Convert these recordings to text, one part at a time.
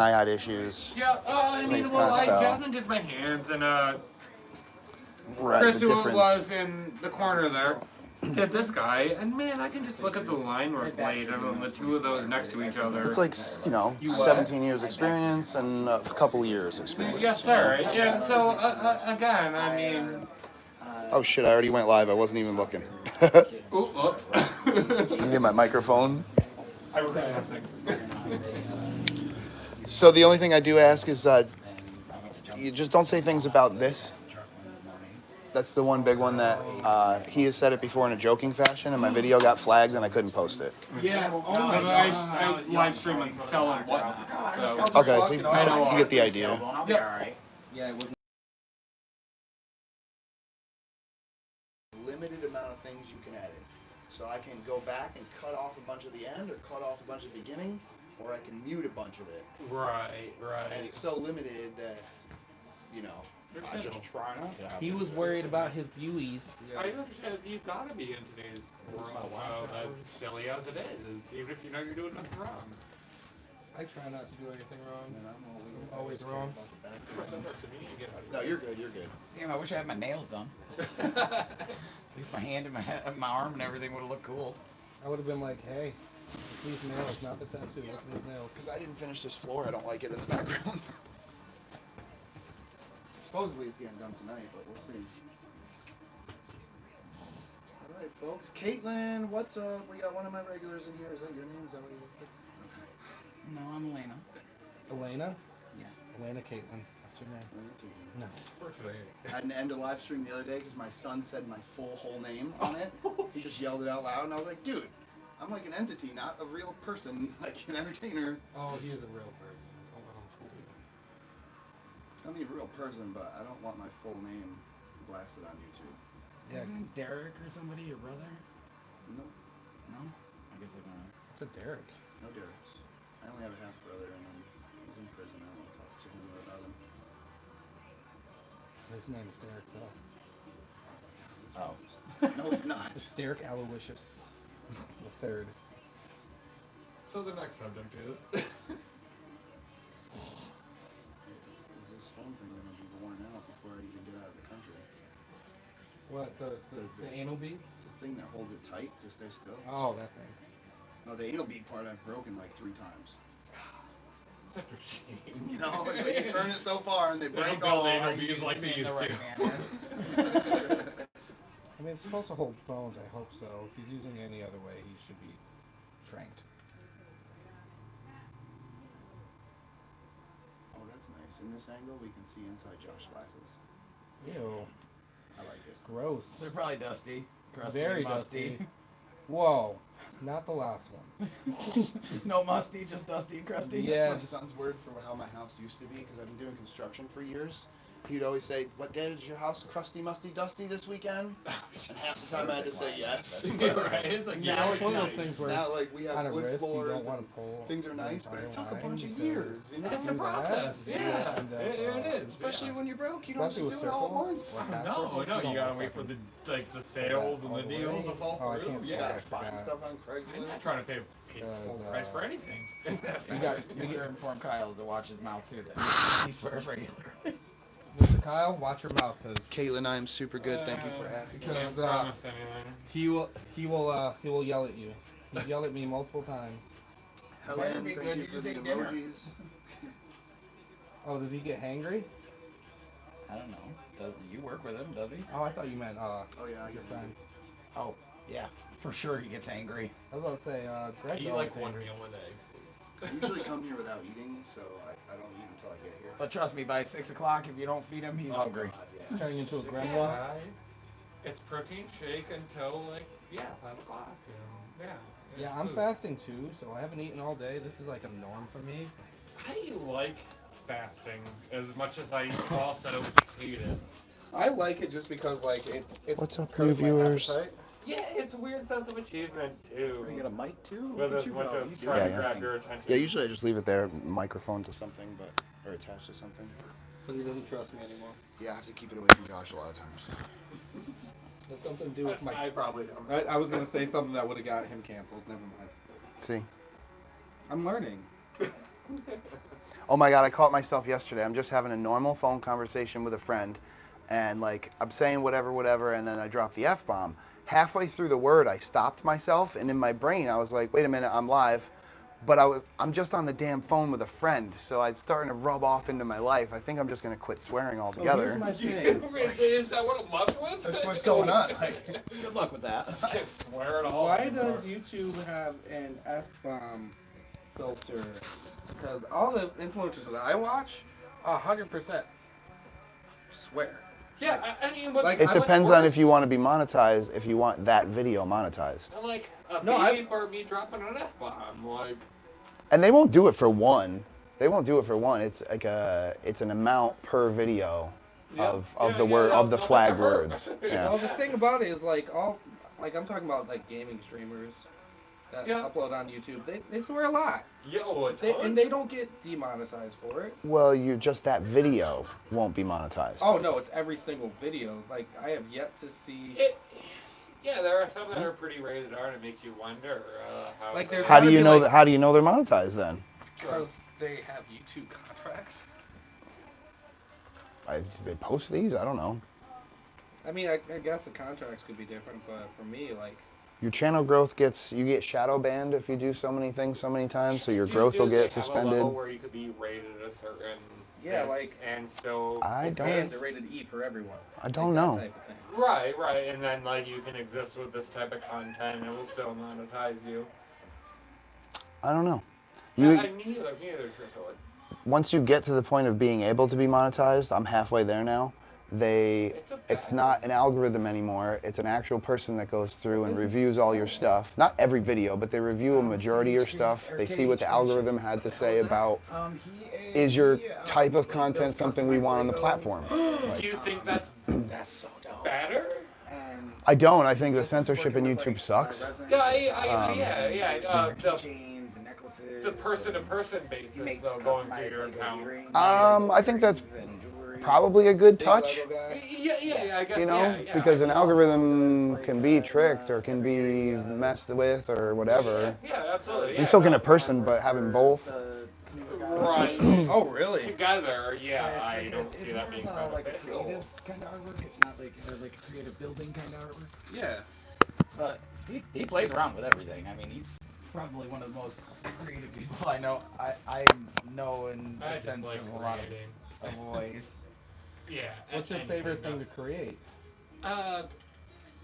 I had issues. Yeah, I mean, Things well, kind of fell. Jasmine did my hands, and Right, Chris, the who difference. was in the corner there, did this guy, and man, I can just look at the line work blade and the two of those next to each other. It's like, 17 years experience and a couple years experience. Yes, sir. Yeah, so, again, I mean... Oh shit, I already went live. I wasn't even looking. Ooh, Let me get my microphone. I regret nothing. So the only thing I do ask is you just don't say things about this. That's the one big one that he has said it before in a joking fashion, and my video got flagged and I couldn't post it. Yeah, I live stream and sell and what. So. Okay, so you get the idea. Yeah. Limited amount of things you can edit. So I can go back and cut off a bunch of the end or cut off a bunch of the beginning, or I can mute a bunch of it. Right. And it's so limited that, I just try not to have He to was do it. worried about his viewies. I understand that you've got to be in today's world, as silly as it is, even if you know you're doing nothing wrong. I try not to do anything wrong. I'm always wrong. No, you're good. Damn, I wish I had my nails done. At least my hand and my arm and everything would have looked cool. I would have been like, hey, these nails, not the tattoo, look at these nails. Because I didn't finish this floor, I don't like it in the background. Supposedly it's getting done tonight, but we'll see. Alright, folks. Caitlin, what's up? We got one of my regulars in here. Is that your name? Is that what you look like? No, I'm Elena. Elena? Yeah. Elena Caitlin. That's her name. No. I had to end a live stream the other day because my son said my full whole name on it. He just yelled it out loud, and I was like, dude, I'm like an entity, not a real person, like an entertainer. Oh, he is a real person. Don't let him fool you. I mean, a real person, but I don't want my full name blasted on YouTube. Yeah. Isn't Derek or somebody your brother? No. No? I guess I don't know. It's a Derek. No Derek's. I only have a half brother, and he's in prison. I don't want to talk to him more about him. His name is Derek, though. Oh. No, it's not. It's Derek Aloysius the third. So the next subject is... Is this phone thing going to be worn out before I even get out of the country? What, the anal beads? The thing that holds it tight to stay still? Oh, that thing. No, the anal bead part I've broken like 3 times. Such a shame. You know, like you turn it so far and they break don't all. build anal beads like they used to. I mean, it's supposed to hold bones, I hope so. If he's using it any other way, he should be trained. Oh, that's nice. In this angle, we can see inside Josh's glasses. Ew. I like it. It's gross. They're probably dusty. Crusty, Very musty. dusty. Whoa. Not the last one. No musty, just dusty and crusty. Yeah. That's my son's word for how my house used to be, because I've been doing construction for years. He'd always say, "What day is your house crusty, musty, dusty this weekend?" And half the time I had to say yes. Right? It's like, Now it's one of nice. those things where now like we on have a wood wrist, you floors. don't want and to pull. things are nice, the but it entire took a line bunch of because years. You know, It's a do process. that, Yeah. end up, It is. especially Yeah. when you're broke, you don't Especially just with do it all at circles. once. Or half No, circles, no, you don't gotta wait for fucking- the sales and all the the deals way. to fall Oh, I through. can't You Yeah. gotta forgot. find stuff on I'm Craigslist. not trying to pay full price for anything. You got, You better inform Kyle to watch his mouth too. Then he swears regularly. Mr. Kyle, watch your mouth, cause Caitlin, I am super good. Thank you for asking. Because, Can't promise anything. he will yell at you. He's yelled at me multiple times. Helen, be thank good, you you for just the ate dinner. emojis. Oh, does he get hangry? I don't know. Does you work with him? Does he? Oh, I thought you meant Oh yeah, I your get friend. Oh, yeah. For sure he gets angry. I was about to say, Greg's Eat always like one angry. meal a day, I usually come here without eating, so I don't eat until I get here. But trust me, by 6 o'clock, if you don't feed him, he's hungry. God, He's turning into a please. grandma. It's protein shake until 5 o'clock. And, Yeah, I'm fasting too, so I haven't eaten all day. This is like a norm for me. How do you like fasting as much as I also hate it? I like it just because it What's up, curbs my reviewers? appetite. Yeah, it's a weird sense of achievement too. You get a mic too? With as much as trying to grab your attention. Yeah, usually I just leave it there, microphone to something, or attached to something. But he doesn't trust me anymore. Yeah, I have to keep it away from Josh a lot of times. Has something to do with my. I probably don't. I was gonna say something that would have got him canceled. Never mind. See, I'm learning. Oh my God, I caught myself yesterday. I'm just having a normal phone conversation with a friend, and like I'm saying whatever, and then I drop the F-bomb. Halfway through the word, I stopped myself, and in my brain, I was like, wait a minute, I'm live. But I'm just on the damn phone with a friend, so it's starting to rub off into my life. I think I'm just gonna quit swearing Oh, here's altogether. my thing. Is that what I'm left with? That's what's going on. Good luck with that. Just swear it all. Why does YouTube have an F-bomb filter? Because all the influencers that I watch, 100% swear. Yeah, I mean, what, It depends on if you want to be monetized, if you want that video monetized. Like a No, baby for me dropping an F-bomb, like. And they won't do it for one. They won't do it for one. It's like it's an amount per video of the word of the flag words. Well, Yeah. the thing about it is like I'm talking about like gaming streamers that upload on YouTube. They swear a lot. Yo, And they don't get demonetized for it. Well, you just that video won't be monetized. Oh no, it's every single video. Like I have yet to see. Yeah, there are some that are pretty rated R, and it makes you wonder how. Like, there's How do gotta you be, know like- that? How do you know they're monetized then? Because they have YouTube contracts. They post these? I don't know. I mean, I guess the contracts could be different, but for me, like. Your channel growth you get shadow banned if you do so many things so many times, so your Do growth will they get have a suspended. level where you could be rated a certain. Yeah, this like. and still. I Fans don't. are rated E for everyone. I don't Like, know. that type of thing. Right, and then like you can exist with this type of content, and it will still monetize you. I don't know. Neither truthfully. Once you get to the point of being able to be monetized, I'm halfway there now. It's not an algorithm anymore. It's an actual person that goes through and reviews all your stuff. Not every video, but they review a majority of your stuff. They see what the algorithm had to say about is your type of content something we want on the platform. Do you think that's so dope. better? I don't. I think the censorship in YouTube sucks. Yeah, the person-to-person basis though going through your account. I think that's probably a good touch. Yeah, I guess. You know, because an algorithm can be tricked or can be messed with or whatever. Yeah, absolutely. I'm still getting a person, but having both. Right. Oh, really? Together, I don't see that being beneficial. Kind of artwork. It's not like like a creative building kind of artwork. Yeah. But he plays around with everything. I mean, he's probably one of the most creative people I know. I know in a sense like of a lot creating. of ways. Yeah. What's your favorite thing to create?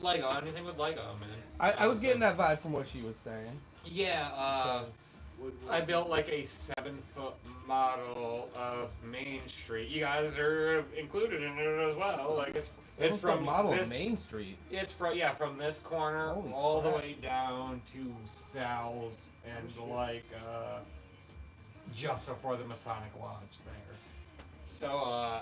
Lego. Anything with Lego, man. I was getting that vibe from what she was saying. Yeah. I built like a 7-foot model of Main Street. You guys are included in it as well. Like it's from model this, of Main Street. It's from this corner Holy all the crap. way down to Sal's and like just before the Masonic Lodge there. So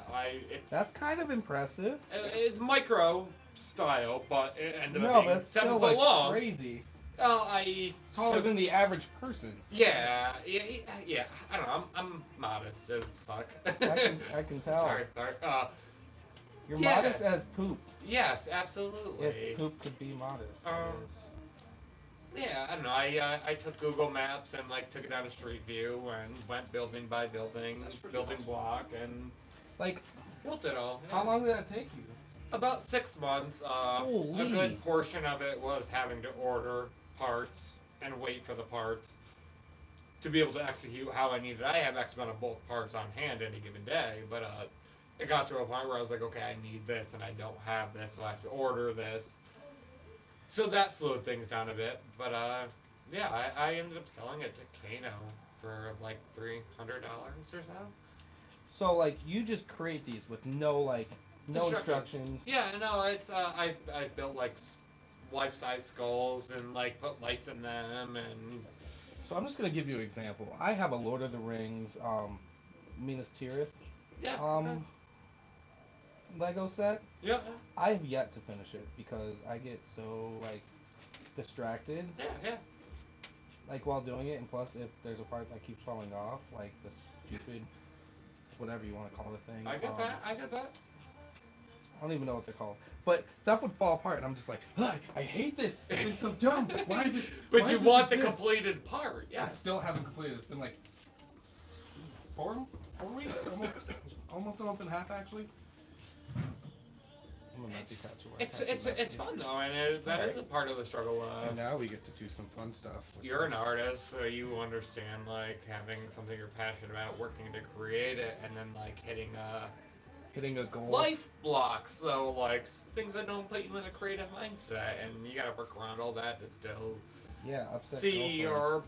That's kind of impressive. it's micro stile, but it ended No, up but being it's 7 still foot like long. crazy. Taller Than the average person. Yeah. I don't know. I'm modest as fuck. I can tell. Sorry. You're Yeah. modest as poop. Yes, absolutely. If poop could be modest. Yeah, I don't know. I took Google Maps and like took it down a street view and went building by building, building block, and Like, built it all. how long did that take you? About 6 months. A Holy. good portion of it was having to order parts and wait for the parts to be able to execute how I needed. I have X amount of bulk parts on hand any given day, but it got to a point where I was like, okay, I need this and I don't have this, so I have to order this. So that slowed things down a bit, but I ended up selling it to Kano for like $300 or so. So, like, you just create these with no instructions. Yeah, no, it's I built like life-size skulls and like put lights in them and. So I'm just gonna give you an example. I have a Lord of the Rings, Minas Tirith, Lego set. Yeah. I have yet to finish it because I get so like distracted. Yeah. Like while doing it, and plus if there's a part that keeps falling off, like the stupid, whatever you want to call the thing. I get that. I don't even know what they're called. But stuff would fall apart, and I'm just like, ugh, I hate this. It's so dumb. Why is it? But why you does want it the exist? completed part, I yeah. still haven't completed. It's been like 4 weeks, almost a month and a half actually. I'm a messy tattooer. It's fun though, and that is a part of the struggle. And now we get to do some fun stuff. You're an artist, so you understand like having something you're passionate about, working to create it, and then like hitting a goal. life blocks. So like things that don't put you in a creative mindset, and you got to work around all that to still upset see girlfriend. your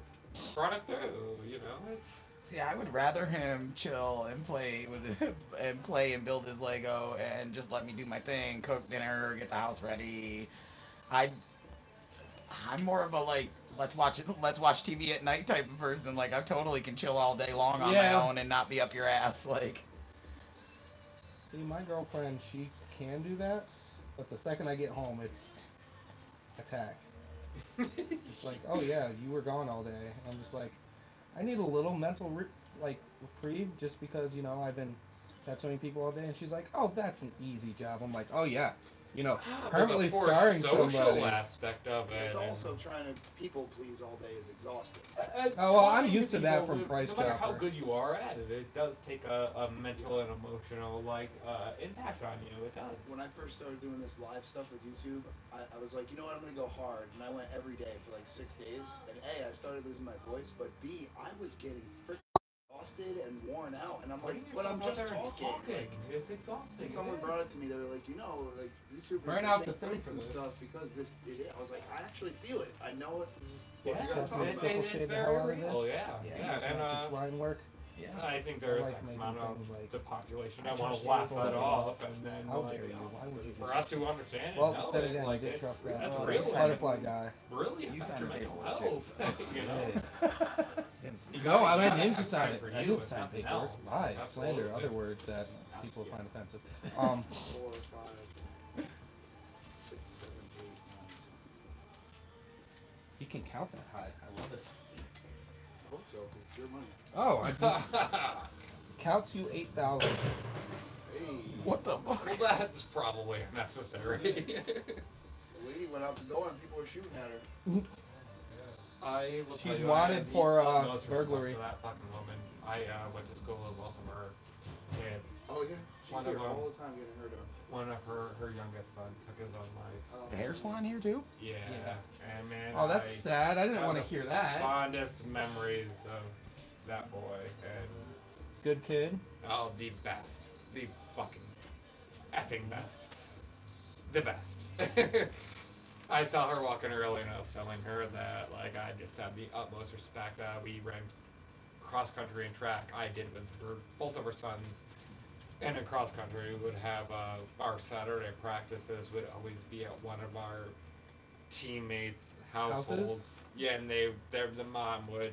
product through. You know, it's. See, I would rather him chill and play with it, and play and build his Lego and just let me do my thing, cook dinner, get the house ready. I I'm more of a like let's watch TV at night type of person. Like I totally can chill all day long on my own and not be up your ass. Like, See, my girlfriend, she can do that, but the second I get home, it's attack. It's like, oh yeah, you were gone all day. I'm just like, I need a little mental reprieve just because I've been tattooing people all day, and she's like, oh, that's an easy job. I'm like, oh yeah, permanently But the scarring social somebody. aspect of it. It's also trying to people please all day is exhausting. Oh well, I'm used to that from Price No matter how Chopper. good you are at it, it does take a mental and emotional impact on you. It does. When I first started doing this live stuff with YouTube, I was like, you know what, I'm gonna go hard, and I went every day for like 6 days. And A, I started losing my voice, but B, I was getting freaking exhausted and worn out, and I'm like, but I'm just talking. Like, It's exhausting. someone brought it to me. They were like, like YouTubers Burnout's a take thing breaks for and this. stuff because this. I was like, I actually feel it. I know it. This is what Yeah, you're gonna talk Trust me, about. it's it's the hell out very of real. this. Yeah, It's and not just line work. yeah. I think there is like X making amount of things like, the population I that want trust to laugh people, that yeah. off, and then How like, dare you? Why would you for just... us who understand it, Well, know then it, again, like I did it's trust that Well, real butterfly guy. really You affect signed your the mental paperwork, health. too. You know. No, I gotta didn't have sign time it. for I you didn't and sign nothing paperwork. else. Lies, slander, Absolutely. other words that people find offensive. 4, 5, 6, 7, 8, 9, 10. You can count that high. I love it. I hope so, because it's your money. Oh, I count to 8,000. Hey. What the fuck? Well, that's probably unnecessary. The lady went out the door and people were shooting at her. I will tell She's you, wanted I have the for, utmost respect burglary. for that fucking woman. I went to school with both of her kids. Oh yeah, she's One here of them, all the time getting her done. one of her youngest son took his own life. The hair salon here too? Yeah, and man, Oh, that's sad. I didn't want to have hear the that. fondest memories of that boy, and Good kid. oh, the best, the fucking effing best, the best. I saw her walking early, and I was telling her that like I just have the utmost respect. We ran cross country and track. I did with her, both of her sons. And in cross country, we would have our Saturday practices would always be at one of our teammates' households. Houses? Yeah, and the mom would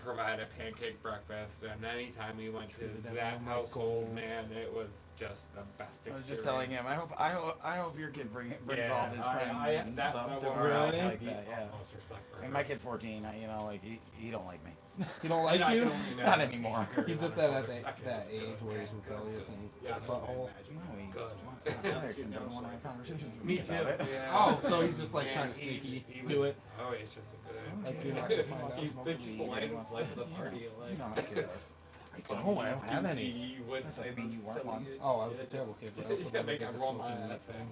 provide a pancake breakfast, and anytime we went to Treated that everyone like household, gold. man, it was just the best I experience. was just telling him. I hope your kid brings Yeah, all his friends and that stuff to woman our I house have like the that. Yeah. utmost respect for And her. my kid's 14. Like he don't like me. You don't like I you? can only imagine Not that anymore. she's very He's just wonderful. at that kid is age good. where he's rebellious and Yeah, butthole. No, he Good. wants to have sex and doesn't want to have conversations with Me me about too. it. Yeah. Oh, so he's just like Man, trying to sneaky he do was- it. Oh, it's just a good. Like you're not gonna find out. He wants to They smoke just weed, light he of wants life to- of the party. You know how kids are. Oh, I don't have any. He would That say doesn't mean you weren't silly one. Oh, I was a shit, terrible just- kid, but I also yeah, never make did I the roll my smoking ass weed thing.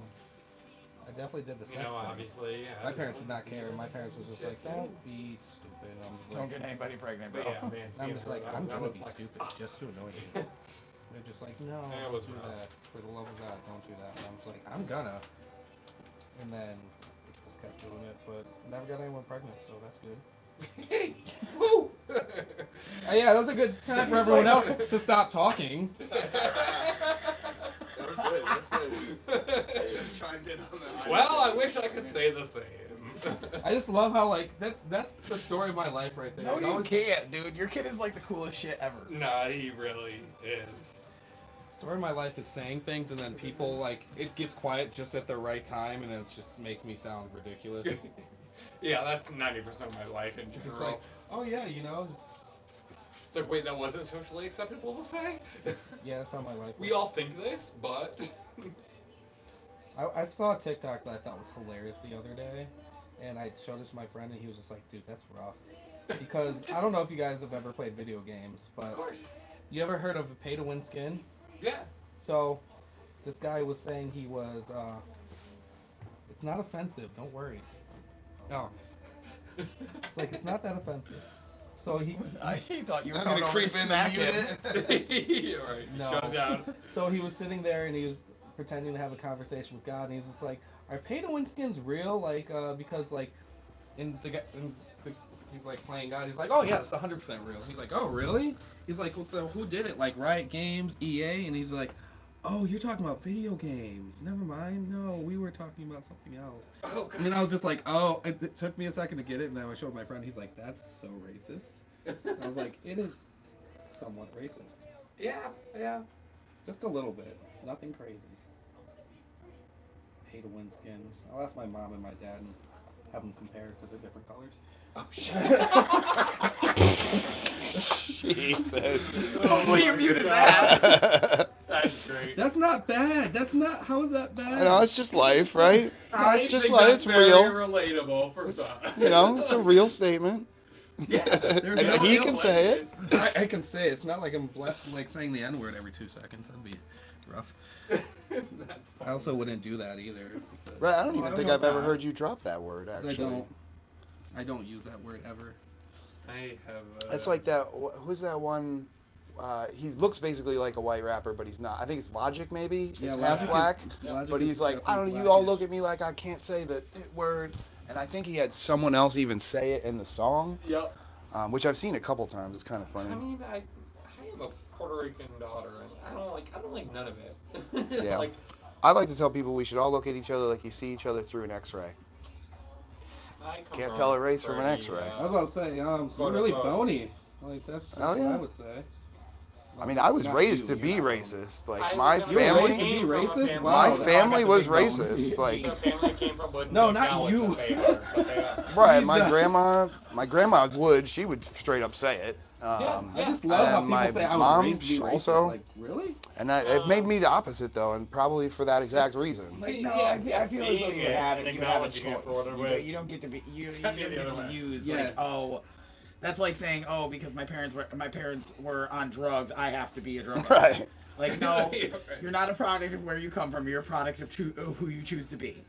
I definitely did the You sex know, thing. obviously, yeah. My parents did not care. My parents was just like, don't be stupid. I'm just Don't like, get anybody pregnant, bro. But yeah, man. I'm seeing just her, like, that- I'm that gonna was be like- stupid just to annoy you. They're just like, no, Yeah, it don't was do rough. that. For the love of God, don't do that. And I'm just like, I'm gonna. And then just kept doing it, but never got anyone pregnant, so that's good. Woo! Oh yeah, that's a good time for everyone else to stop talking. That was good. That's good. Just chimed in on that. Well, I wish I could say the same. I just love how like that's the story of my life right there. No, It you always- can't, dude. Your kid is like the coolest shit ever. Nah, he really is. Story of my life is saying things and then people like it gets quiet just at the right time and it just makes me sound ridiculous. Yeah, that's 90% of my life in Just general. like, oh yeah, just It's like, wait, that wasn't socially acceptable to say? yeah, that's how my life. We all think this, but... I saw a TikTok that I thought was hilarious the other day, and I showed it to my friend, and he was just like, "Dude, that's rough." because I don't know if you guys have ever played video games, Of but course. you ever heard of a pay-to-win skin? Yeah. So this guy was saying he was. It's not offensive. Don't worry. Oh, it's like it's not that offensive. So he I thought you were I'm going gonna over to creep in smack and him. mute it. Alright, No. shut it down. So he was sitting there and he was pretending to have a conversation with God, and he's just like, "Are pay-to-win skins real? Like, because like, he's like playing God. He's like, oh yeah, it's 100% real. He's like, oh really? He's like, well, so who did it? Like Riot Games, EA, and he's like, oh, you're talking about video games. Never mind. No, we were talking about something else. Oh, And then I was just like, oh, it took me a second to get it, and then I showed my friend. He's like, that's so racist. I was like, it is somewhat racist. yeah, yeah. Just a little bit. Nothing crazy. Pay to win skins. I'll ask my mom and my dad and have them compare because they're different colors. Oh Jesus. Hopefully you muted that. That's great. That's not bad. That's not. How is that bad? I know, it's just life, right? I It's just think life. that's It's very real. relatable for It's, some. you know, it's a real statement. Yeah, there's And no he real can say it. I can say it. It's not like I'm like saying the N word every 2 seconds. That'd be rough. I also wouldn't do that either. because- Right, I don't Well, even think know I've ever that. heard you drop that word, 'Cause actually. I don't use that word ever. I have. It's like that. Who's that one? He looks basically like a white rapper, but he's not. I think it's Logic, maybe. He's Yeah, half Logic black, is- Logic but is he's like, I don't know. You all look at me like I can't say the word, and I think he had someone else even say it in the song, Yep. which I've seen a couple times. It's kind of I funny. mean, I have a Puerto Rican daughter, and I don't like none of it. Yeah. Like, I like to tell people we should all look at each other like you see each other through an X-ray. I come Can't from tell a race from an pretty, X-ray. I was about to say, you're quote, really unquote. bony. Like that's Oh, what yeah. I would say. I mean, I was Not raised you, to be you're not bony. racist. Like I my was You were family raised to family, be came from a racist? family- Wow, my that's family got the was big bones. racist. Like, The family came from wouldn't No, not acknowledge you. that they are, but they are. right, my Jesus. grandma would. She would straight up say it. I just love how and my people say I was mom raised to be racist. also- Like, really? And that it made me the opposite though, and probably for that exact reason. Like, See, no, yeah, I feel as though seeing you it have and it. You have a acknowledging it for choice. what it You was. don't, you don't get to be. You Send me don't the get other to way. use Yeah. like, oh, that's like saying, oh, because my parents were on drugs, I have to be a drug addict. Right. Like, no, Yeah, right. you're not a product of where you come from. You're a product of who you choose to be.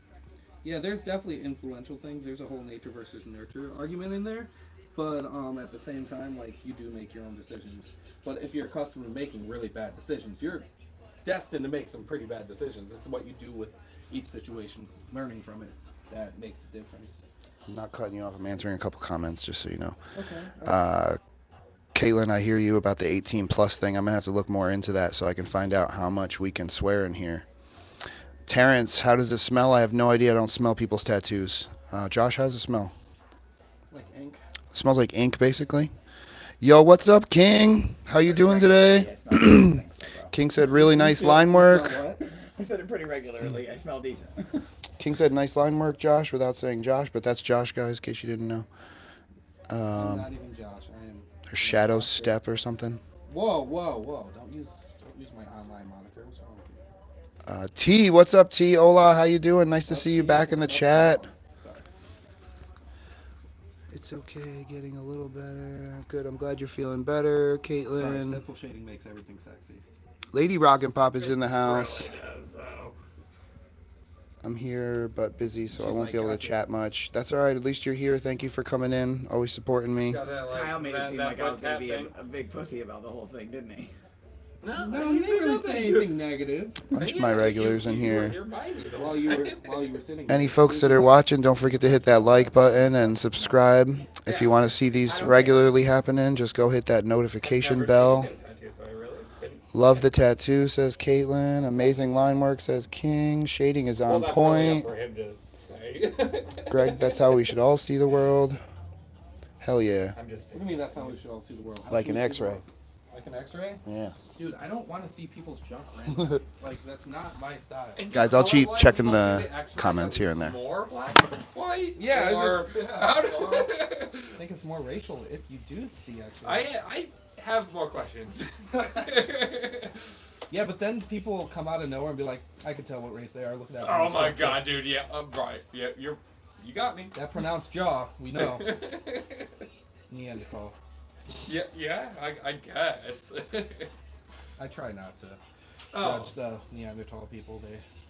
Yeah, there's definitely influential things. There's a whole nature versus nurture argument in there. But at the same time, like, you do make your own decisions. But if you're accustomed to making really bad decisions, you're destined to make some pretty bad decisions. This is what you do with each situation, learning from it, that makes the difference. I'm not cutting you off. I'm answering a couple comments just so you know. Okay. Caitlin, I hear you about the 18 plus thing. I'm gonna have to look more into that so I can find out how much we can swear in here. Terrence, how does it smell? I have no idea. I don't smell people's tattoos. Josh, how does it smell? Like ink. It smells like ink, basically. Yo, what's up, King? How you doing today? Yeah, I smell decent. Thanks, bro. King said really nice You line smell work. what? I said it pretty regularly. I smell decent. King said nice line work, Josh, without saying Josh, but that's Josh, guys, in case you didn't know. I'm not even Josh. I am. Or Shadow Step or something. Whoa! Don't use my online moniker. What's wrong with you? T, what's up, T? Hola, how you doing? Nice to see you back in the chat. Sorry. It's okay, getting a little better. Good, I'm glad you're feeling better, Sorry, Caitlin. stipple shading makes everything sexy. Lady Rockin' Pop is in the house. Really does, though. I'm here, but busy, so I She's won't like, be able to "Gotcha." chat much. That's all right. At least you're here. Thank you for coming in. Always supporting me. Got that, like, Kyle made it that- seem that like I was gonna hat be thing. a big pussy about the whole thing, didn't he? No, No, he didn't really say anything negative Bunch of my regulars in here. while you were sitting. Any there. folks that are watching, don't forget to hit that like button and subscribe. If you want to see these regularly happening, just go hit that notification bell. Love the tattoo, says Caitlin. Amazing line work, says King. Shading is on point. For him to say. Greg, that's how we should all see the world. Hell yeah. I'm just. What do you mean that's how we should all see the world? How Like should an we see the X-ray. world? Like an X-ray? Yeah. Dude, I don't want to see people's junk randomly. Like that's not my style. Guys, I'll keep checking the comments here and there. More black or white? Yeah, Or how do I think it's more racial if you do the X-ray. I have more questions. Yeah, but then people will come out of nowhere and be like, I can tell what race they are. Look at that. Oh blue my stuff." god, dude! Yeah, right. Yeah, you got me. That pronounced jaw, we know. Neanderthal. Yeah, I guess. I try not to Oh, judge the Neanderthal people.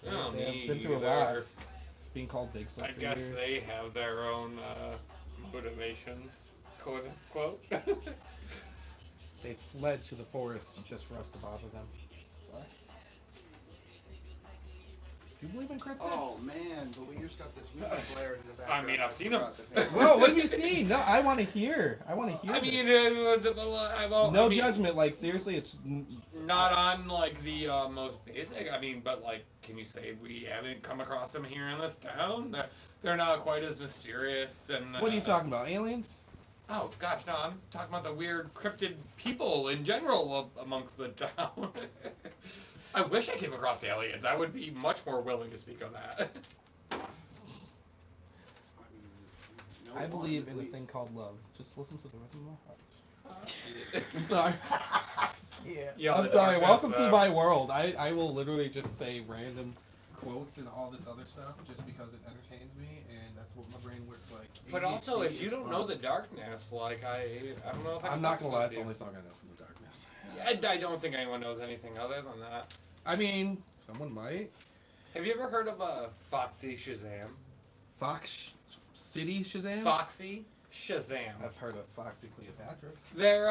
oh, They me have been through a lot. either. Being called Bigfoot I for guess years. they have their own motivations, quote unquote. They fled to the forest just for us to bother them. Sorry. Do you believe in cryptids? Oh man, but we just got this music blaring in the I background. mean, I've seen them. Whoa, what have you seen? No, I want to hear. I want to hear. I mean, this. No I mean, judgment. Like seriously, it's not on like the most basic. I mean, but like, can you say we haven't come across them here in this town? They're not quite as mysterious and. What are you talking about? Aliens? Oh gosh, no! I'm talking about the weird cryptid people in general amongst the town. I wish I came across aliens. I would be much more willing to speak on that. I believe in a thing called love. Just listen to the rhythm of my heart. I'm sorry. Yeah. I'm sorry. Welcome to my world. I will literally just say random quotes and all this other stuff just because it entertains me, and that's what my brain works like. But also, ADHD if you is don't fun. know the darkness, like I don't know if I I'm can not gonna focus lie. with It's the you. only song I know from the darkness. I don't think anyone knows anything other than that. I mean, someone might. Have you ever heard of Foxy Shazam? City Shazam? Foxy Shazam. I've heard of Foxy Cleopatra. They're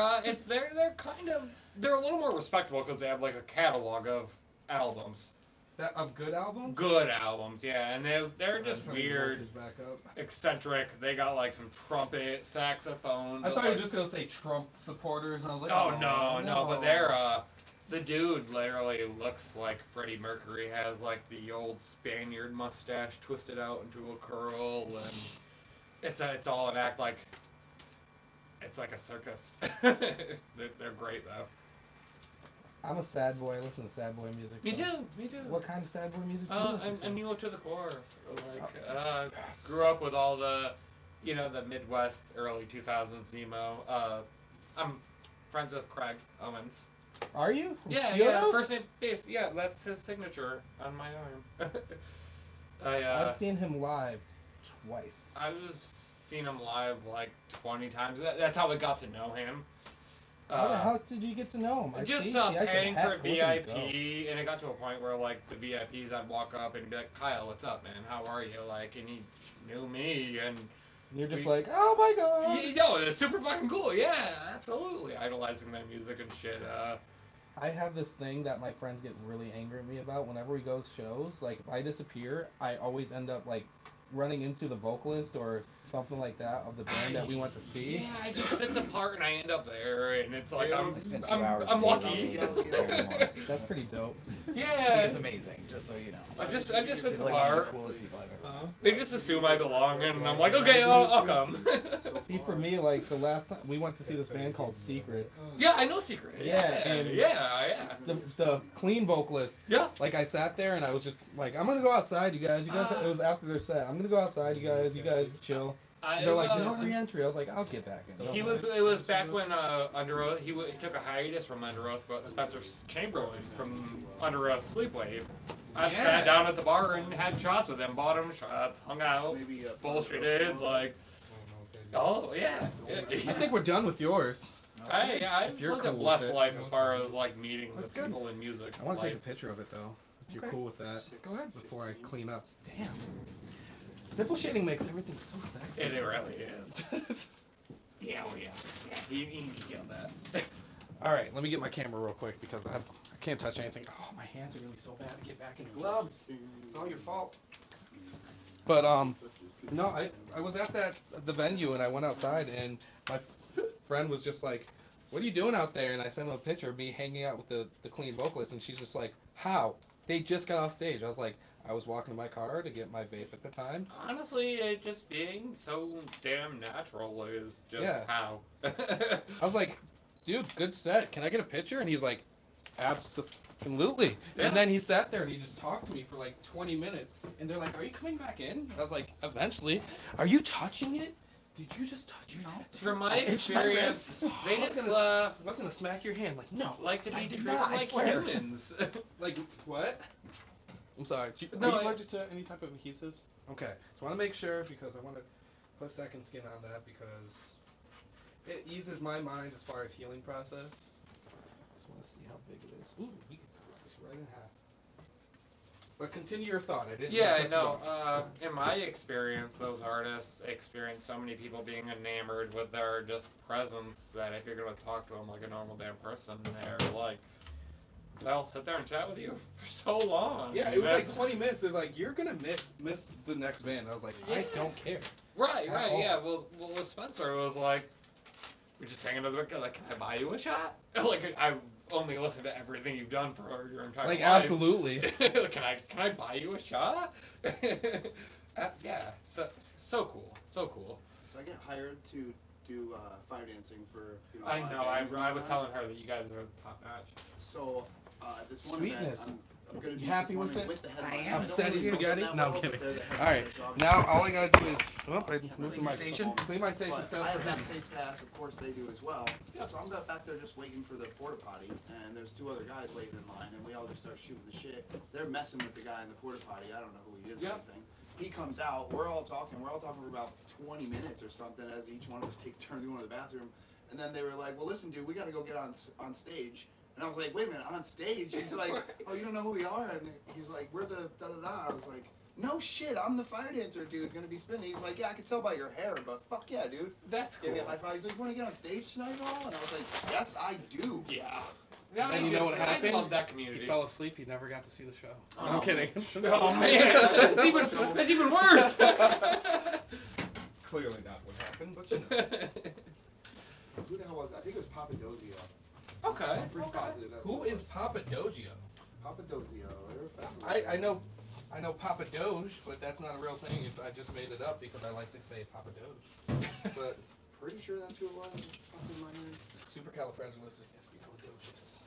they're a little more respectable because they have like a catalog of albums. Of good albums? Good albums, yeah, and they're just I'm trying to weird, voltage back up. eccentric. They got like some trumpet, saxophone. I thought you were just gonna say Trump supporters, and I was like, Oh no, but they're the dude literally looks like Freddie Mercury. Has like the old Spaniard mustache twisted out into a curl, and it's all an act like it's like a circus. They're great though. I'm a sad boy. I listen to sad boy music. Me so- too. Me too. What kind of sad boy music do you listen to? I'm emo to the core. Like, grew up with all the, the Midwest early 2000s emo. I'm friends with Craig Owens. Are you? From Yeah, Kyoto's? first name base. Yeah, that's his signature on my arm. I've seen him live twice. I've seen him live like 20 times. That's how I got to know him. How the hell did you get to know him? Just paying for VIP, and it got to a point where like the VIPs, I'd walk up and be like, "Kyle, what's up, man? How are you?" Like, and he knew me, and you're just like, "Oh my god!" you know, it's super fucking cool. Yeah, absolutely, idolizing their music and shit. I have this thing that my friends get really angry at me about whenever we go to shows. Like, if I disappear, I always end up like running into the vocalist or something like that of the band that we went to see. Yeah, I just fit the part and I end up there, and it's like I spent 2 hours I'm dating lucky. everyone. That's pretty dope. Yeah, She is amazing, just so you know. I just She's fit the like one of the part. coolest people I've ever met. They just assume I belong, and I'm like, okay, I'll come. See, for me, like the last time we went to see this band called Secrets. Yeah, I know Secret. Yeah, and yeah. The clean vocalist. Yeah. Like I sat there and I was just like, I'm gonna go outside, you guys. It was after their set. I'm gonna go outside, you guys. You guys chill. They're like, no re-entry. I was like, I'll get back in. It was back when Under Oath. He took a hiatus from Under Oath, but Spencer Chamberlain from Under Oath Sleepwave. I sat down at the bar and had shots with him, bought him shots, hung out, bullshitted, like. Oh yeah. I think we're done with yours. I've you're lived a cool with blessed it. life as far as like meeting That's with good. people in music. I want to take a Like, picture of it though. If you're Okay. cool with that. Go ahead before I clean up. Damn. Stipple shading makes everything so sexy. it really is. Yeah, oh yeah. You killed that. All right, let me get my camera real quick because I can't touch anything. Oh, my hands are really so bad to get back in the gloves. It's all your fault. But no, I was at the venue and I went outside and my friend was just like, "What are you doing out there?" And I sent him a picture of me hanging out with the clean vocalist, and she's just like, "How? They just got off stage." I was like, I was walking to my car to get my vape at the time. Honestly, it just being so damn natural is just how. I was like, "Dude, good set. Can I get a picture?" And he's like, "Absolutely." Yeah. And then he sat there and he just talked to me for like 20 minutes. And they're like, "Are you coming back in?" I was like, "Eventually." "Are you touching it? Did you just touch it?" From my It's my experience, wrist. they I was just I was gonna smack your hand. Like, no. like to be I did treated not, I like swear. humans. Like, what? I'm sorry. No, Are you I- allergic to any type of adhesives? Okay. So I want to make sure because I want to put second skin on that because It eases my mind as far as healing process. Just want to see how big it is. Ooh, we can split this right in half. But continue your thought. I didn't. Yeah, cut you no. off. In my experience, those artists experience so many people being enamored with their just presence that if you're gonna talk to them like a normal damn person, they're like, they'll sit there and chat with you for so long. Yeah, it was like 20 minutes. They're like, you're gonna miss the next band. I was like, I don't care. Right, At right, all. yeah. Well, with Spencer, it was like, we just hang another book. Like, can I buy you a shot? Like, I only listen to everything you've done for your entire Like, life. absolutely. Can I buy you a shot? Yeah. So cool. So cool. So I get hired to do fire dancing for I live know. bands and I was whatnot. telling her that you guys are top notch. So this one Sweetness. event, I'm gonna You be happy with performing it? with the headliner. I am. don't Upset really you, know them Gaddy? that No, I'm well, kidding. but they're the All right. headliner, so I'm Now all I gotta do is. Oh, I moved the Clean microphone. station. Clean my station. But Set I up have for that him. safe pass, of course they do as well. So I'm back there just waiting for the porta potty, and there's two other guys waiting in line, and we all just start shooting the shit. They're messing with the guy in the porta potty. I don't know who he is or anything. He comes out. We're all talking for about 20 minutes or something as each one of us takes turns going to the bathroom. And then they were like, "Well, listen, dude, we got to go get on stage." And I was like, "Wait a minute, on stage?" He's like, "Oh, you don't know who we are?" And he's like, "We're the da da da." I was like, "No shit, I'm the fire dancer, dude, gonna be spinning." He's like, "Yeah, I can tell by your hair, but fuck yeah, dude." That's cool. Gave me a high five. He's like, "You want to get on stage tonight at all?" And I was like, "Yes, I do." Yeah. Yeah, And you know what happened? I love that community. He fell asleep. He never got to see the show. Oh, I'm kidding. Oh man, that's even worse. Clearly not what happened, but you know. Who the hell was that? I think it was Papadozio. Okay. I'm pretty positive that's Who what it is Papadozio? was. Papadozio. They're a family. I know Papa Doge, but that's not a real thing. I just made it up because I like to say Papa Doge. But Pretty sure that's who it was. Fucking minor. supercalifragilisticexpialidocious.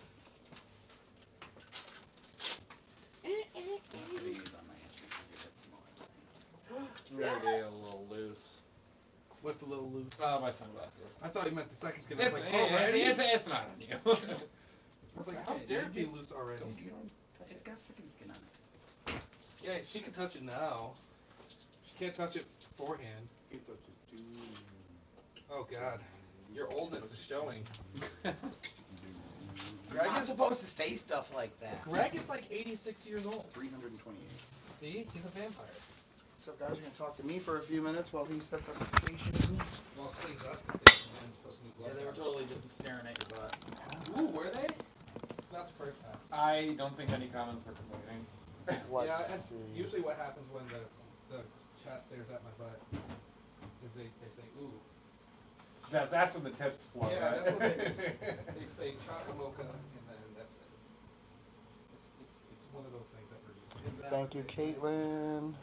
Maybe a little loose. What's a little loose? Oh, my sunglasses. I thought you meant the second skin. I was It's, like, already? it's not on you. I was like, how dare it be loose already? It's got second skin on it. Yeah, she can touch it now. She can't touch it beforehand. Oh God, your oldness is showing. You're not supposed to say stuff like that. Greg is like 86 years old. 328. See, he's a vampire. What's up, guys? You're gonna talk to me for a few minutes while he sets up the station. Well, cleans up the station and puts new Yeah, gloves they were on. totally just staring at your butt. Ooh, were they? It's not the first time. I don't think any comments were complaining. Let's Yeah, and see. usually what happens when the chat stares at my butt is they say, ooh. That's when the tips flow, Yeah, right? that's what they say chocolate mocha, and then that's it. It's one of those things that we're using. Thank you, Caitlin.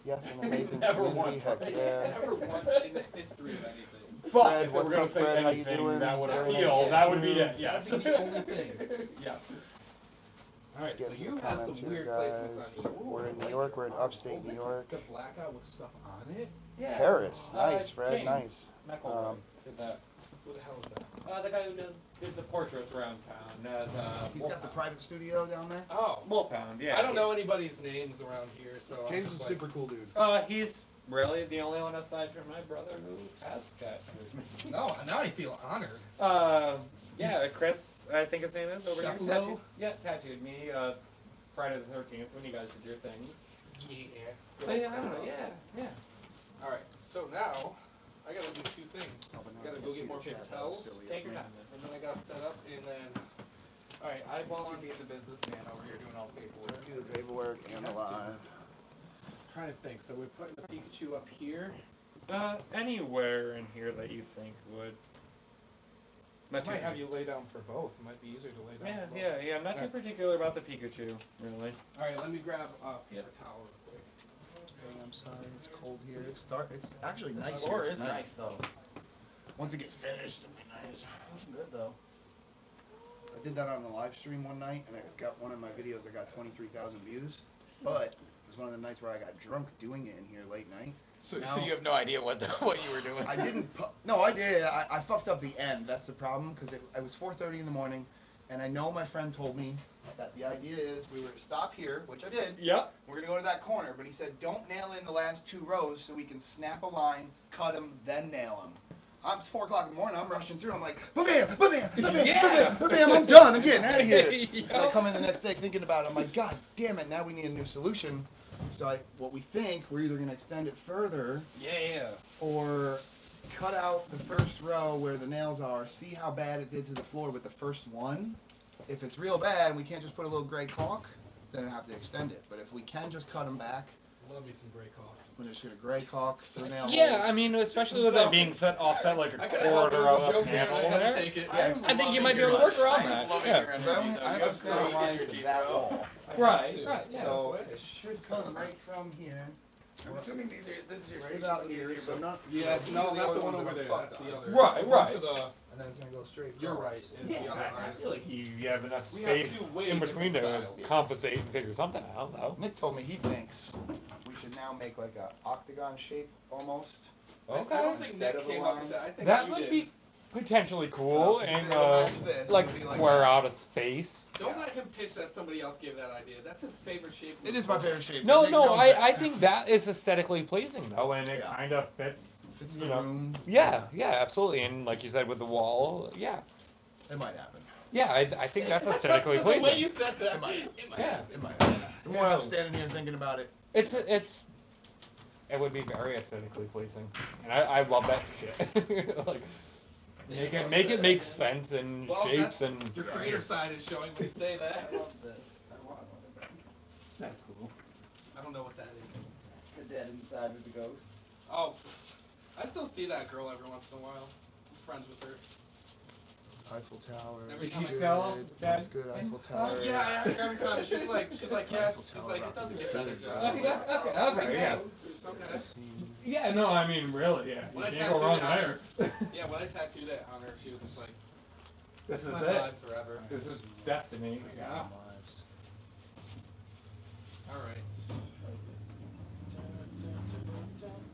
Yes, an amazing Never community. once. Heck yeah. Never once in the history of anything. Fuck, Fred, if they were what's gonna up, say Fred? How you anything, doing? that would Very nice appeal. to That meet would be you. it, yes. That'd be the only thing. Yeah. Alright, Get so into you the have comments some here, weird guys. placements on you. We're in New York. We're in upstate New York. The blackout with stuff on it? Yeah. Paris. Nice, Fred. James Nice. McElroy did that. Who the hell is that? The guy who did the portraits around town as He's got the private studio down there. Oh. Wolfhound, yeah. I don't know anybody's names around here, so I'm James is just a like, super cool dude. He's really the only one aside from my brother who has tattoos. No, now I feel honored. Yeah, Chris, I think his name is over here. Cephalo? Tattooed me. Friday the 13th when you guys did your things. Yeah. But yeah, I don't know. Yeah. Alright, so now I gotta do two things. I gotta go get more lapels, Take your time, and then I gotta set up, and then. Alright, eyeball on. Being the businessman over here doing all the paperwork. Do the paperwork and the live. Trying to think. So we're putting the Pikachu up here. Anywhere in here that you think would. I might have you lay down for both. It might be easier to lay down for both. Yeah. I'm not too particular about the Pikachu, really. Alright, let me grab a paper towel real quick. Hey, I'm sorry, it's cold here. It's actually The nice floor here is tonight. nice though. Once it gets finished, it'll be nice. Looking good though. I did that on the live stream one night, and I got one of my videos. I got 23,000 views, but it was one of the nights where I got drunk doing it in here late night. So Now- you have no idea what you were doing. I didn't. No, I did. I fucked up the end. That's the problem because it was 4:30 in the morning, and I know my friend told me that the idea is we were to stop here, which I did. Yep. We're gonna go to that corner, but he said don't nail in the last 2 rows so we can snap a line, cut them, then nail them. It's 4 o'clock in the morning. I'm rushing through. I'm like, bam, bam, bam, bam, Yeah. bam, bam. I'm done. I'm getting out of here. Yep. And I come in the next day thinking about it. I'm like, God damn it! Now we need a new solution. So what we think, we're either gonna extend it further, Yeah. or cut out the first row where the nails are. See how bad it did to the floor with the first one. If it's real bad, and we can't just put a little gray caulk, then I have to extend it. But if we can just cut them back, Love me some gray caulk. we're just gonna gray caulk the nail Yeah, holes. I mean, especially with it being set offset like a I could've helped quarter it as a of a joke there, panel and I had to there. take it. I think you might be able to work around that. Yeah. I have a center line to that wall. Right, right, yeah. So it should come right from here. I'm assuming this is your Right station, about so these are here. your So books. not. Yeah, these no, are that's the other one ones over that there. I'm That's fucked the on. other. Right, The one right. to the, And then it's gonna go straight. you're across. right. Is Yeah, the other I line. feel like you have enough We have space two way in between different to styles. compensate and figure something out, though. Nick told me he thinks we should now make like a octagon shape almost. I Okay. don't think Instead Nick of a came up line. with that. I think That you would did. be potentially cool If and it'll match this, like it'll be like square that. out a space. Don't let him pitch that somebody else gave that idea. That's his favorite shape. It is my favorite shape. No, Nick no, knows I that. think that is aesthetically pleasing though, and it Yeah. kind of fits. Fits you the know. room. Yeah, yeah, absolutely, and like you said with the wall, yeah, It might happen. yeah, I think that's aesthetically The way pleasing. you said that. It might. It might Yeah. happen. It might happen. The more I'm standing here thinking about it. It would be very aesthetically pleasing, and I love that shit. Like, make it make sense and Well, shapes and. Your creator side is showing when you say that. I love this. I want That's cool. I don't know what that is. the dead inside of the ghost. Oh, I still see that girl every once in a while. I'm friends with her. Eiffel Tower. Every It's time I good. fell, It's that- good. Eiffel Tower. Yeah, I ask her every time. She's like, yes. She's like, it doesn't get better, Joe. Okay, okay, yeah. Okay. Yeah, no, I mean, really, yeah. When I You can't go wrong tattooed there. Yeah, when I tattooed that on her, she was just like, This is my it. vibe forever. This is destiny. Yeah. Lives. All right.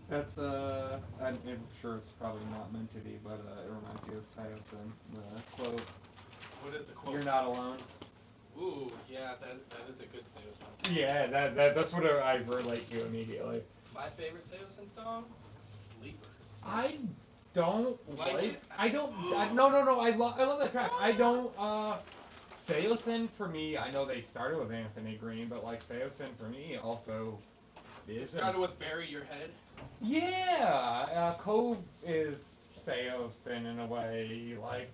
That's I'm sure it's probably not meant to be, but it reminds you of Sayofin, the quote. What is the quote? You're not alone. Ooh, yeah, that is a good Seosin song. Yeah, that's what I relate to immediately. My favorite Seosin song? Sleepers. I don't Like like. it? No. I love that track. I don't. Seosin for me. I know they started with Anthony Green, but like Seosin for me also It is. started with Bury Your Head. Yeah, Cove is Seosin in a way. Like